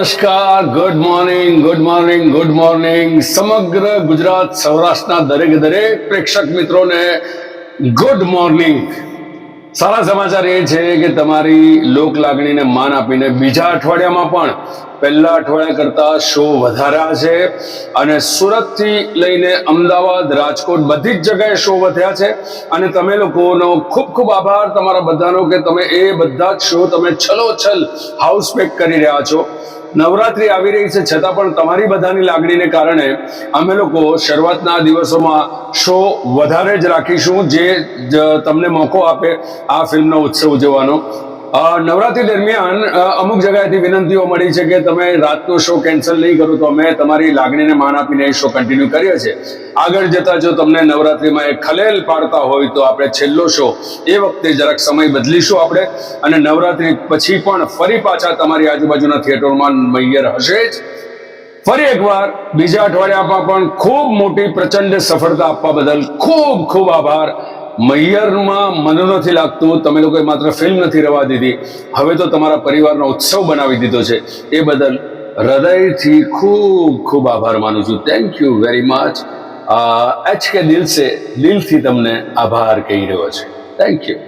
નમસ્કાર, good morning, good morning, good morning. સમગ્ર ગુજરાત સૌરાષ્ટ્રના દરેક પ્રેક્ષક મિત્રોને ગુડ મોર્નિંગ. સારા સમાચાર એ છે કે તમારી લોક લાગણીને માન આપીને બીજા અઠવાડિયામાં પણ પહેલા અઠવાડિયા કરતા શો વધાર્યા છે અને સુરતથી લઈને અમદાવાદ, રાજકોટ બધી જ જગ્યાએ શો વધ્યા છે અને તમે લોકોનો ખૂબ ખૂબ આભાર તમારા બધાનો કે તમે એ બધા જ શો તમે છલોછલ હાઉસ પેક કરી રહ્યા છો. નવરાત્રી આવી રહી છે છતાં પણ તમારી બધાની લાગણીને કારણે અમે લોકો શરૂઆતના દિવસોમાં શો વધારે જ રાખીશું, જે તમને મોકો આપે આ ફિલ્મનો ઉત્સવ ઉજવવાનો. નવરાત્રી દરમિયાન અમુક જગ્યાએથી વિનંતીઓ મળી છે કે તમે રાતનો શો કેન્સલ નહીં કરો, તો અમે તમારી લાગણીને માન આપીને એ શો કન્ટિન્યુ કરીએ છીએ. આગળ જતા જો તમને નવરાત્રીમાં એ ખલેલ પાડતા હોય તો આપણે છેલ્લો શો એ વખતે જરાક સમય બદલીશું આપણે, અને નવરાત્રી પછી પણ ફરી પાછા તમારી આજુબાજુના થિયેટરમાં મૈયર હશે જ. ફરી એકવાર બીજા અઠવાડિયામાં પણ ખૂબ મોટી પ્રચંડ સફળતા આપવા બદલ ખૂબ ખૂબ આભાર. મૈયરમાં મને નથી લાગતું તમે લોકોએ માત્ર ફિલ્મ નથી રવા દીધી, હવે તો તમારા પરિવારનો ઉત્સવ બનાવી દીધો છે. એ બદલ હૃદયથી ખૂબ ખૂબ આભાર માનું છું. Thank you very much. H K દિલથી તમને આભાર કહી રહ્યો છે. Thank you.